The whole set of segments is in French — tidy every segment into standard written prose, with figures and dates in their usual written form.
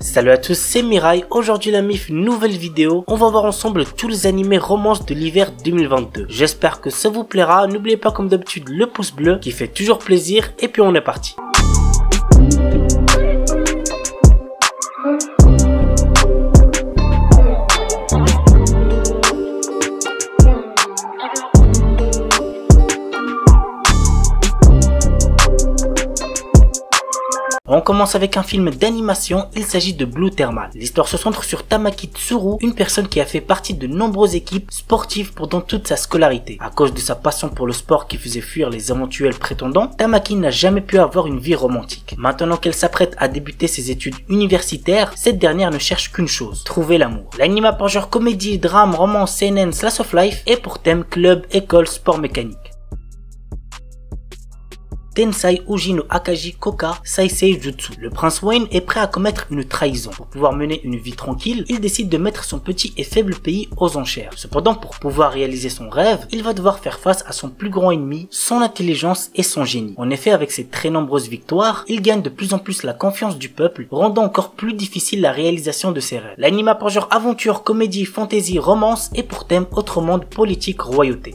Salut à tous, c'est Mirai. Aujourd'hui la MIF, nouvelle vidéo. On va voir ensemble tous les animés romances de l'hiver 2022. J'espère que ça vous plaira. N'oubliez pas comme d'habitude le pouce bleu qui fait toujours plaisir. Et puis on est parti. On commence avec un film d'animation, il s'agit de Blue Thermal. L'histoire se centre sur Tamaki Tsuru, une personne qui a fait partie de nombreuses équipes sportives pendant toute sa scolarité. À cause de sa passion pour le sport qui faisait fuir les éventuels prétendants, Tamaki n'a jamais pu avoir une vie romantique. Maintenant qu'elle s'apprête à débuter ses études universitaires, cette dernière ne cherche qu'une chose, trouver l'amour. L'anime a pour genre comédie, drame, romance, seinen, slice of life et pour thème club, école, sport mécanique. Tensai Uji no Akaji Koka Saisei Jutsu. Le prince Wayne est prêt à commettre une trahison. Pour pouvoir mener une vie tranquille, il décide de mettre son petit et faible pays aux enchères. Cependant, pour pouvoir réaliser son rêve, il va devoir faire face à son plus grand ennemi, son intelligence et son génie. En effet, avec ses très nombreuses victoires, il gagne de plus en plus la confiance du peuple, rendant encore plus difficile la réalisation de ses rêves. L'anime a pour genre aventure, comédie, fantasy, romance et pour thème autre monde, politique, royauté.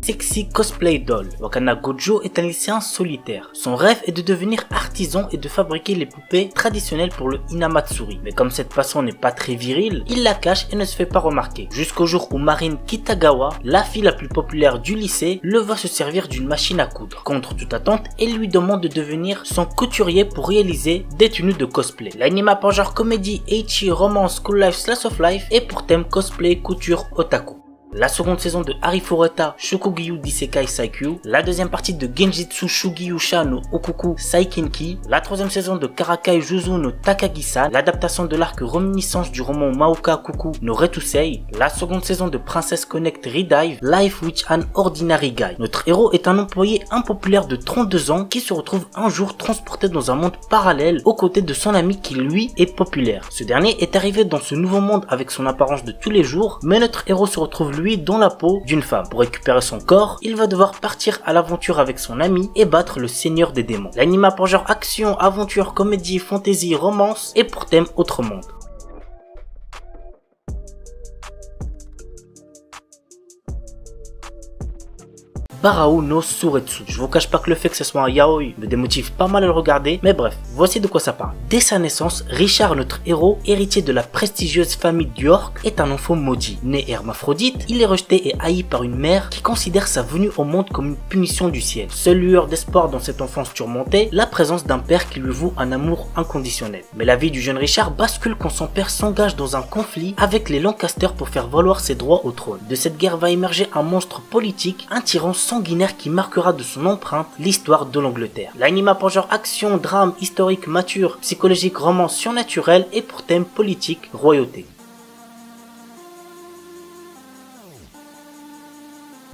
Sexy Cosplay Doll. Wakana Gojo est un lycéen solitaire. Son rêve est de devenir artisan et de fabriquer les poupées traditionnelles pour le Hinamatsuri. Mais comme cette passion n'est pas très virile, il la cache et ne se fait pas remarquer. Jusqu'au jour où Marine Kitagawa, la fille la plus populaire du lycée, le voit se servir d'une machine à coudre. Contre toute attente, elle lui demande de devenir son couturier pour réaliser des tenues de cosplay. L'anime a pour genre comédie, ecchi, romance, school life, slice of life et pour thème cosplay, couture, otaku. La seconde saison de Arifureta Shokugyu Isekai Saikyu, la deuxième partie de Genjitsu Shugyusha no Okuku Saikenki, la troisième saison de Karakai Juzu no Takagi-san, l'adaptation de l'arc reminiscence du roman Maoka Kuku no Retusei, la seconde saison de Princess Connect Redive, Life with an Ordinary Guy. Notre héros est un employé impopulaire de 32 ans qui se retrouve un jour transporté dans un monde parallèle aux côtés de son ami qui lui est populaire. Ce dernier est arrivé dans ce nouveau monde avec son apparence de tous les jours, mais notre héros se retrouve lui dans la peau d'une femme. Pour récupérer son corps, il va devoir partir à l'aventure avec son ami et battre le seigneur des démons. L'anime a pour genre action, aventure, comédie, fantasy, romance et pour thème autre monde. Barao no Suretsu. Je vous cache pas que le fait que ce soit un yaoi me démotive pas mal à le regarder, mais bref, voici de quoi ça parle. Dès sa naissance, Richard, notre héros, héritier de la prestigieuse famille d'York, est un enfant maudit. Né hermaphrodite, il est rejeté et haï par une mère qui considère sa venue au monde comme une punition du ciel. Seule lueur d'espoir dans cette enfance tourmentée, la présence d'un père qui lui voue un amour inconditionnel. Mais la vie du jeune Richard bascule quand son père s'engage dans un conflit avec les Lancaster pour faire valoir ses droits au trône. De cette guerre va émerger un monstre politique, un tyran sanguinaire qui marquera de son empreinte l'histoire de l'Angleterre. L'anime a pour genre action, drame, historique, mature, psychologique, romance, surnaturel et pour thème politique, royauté.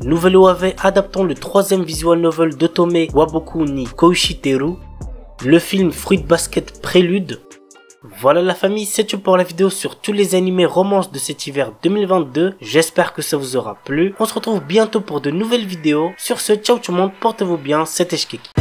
Nouvelle OAV adaptant le troisième visual novel d'Otome Waboku ni Koushiteru, le film Fruit Basket Prélude. Voilà la famille, c'est tout pour la vidéo sur tous les animés romances de cet hiver 2022. J'espère que ça vous aura plu. On se retrouve bientôt pour de nouvelles vidéos. Sur ce, ciao tout le monde, portez-vous bien, c'était Shkeki.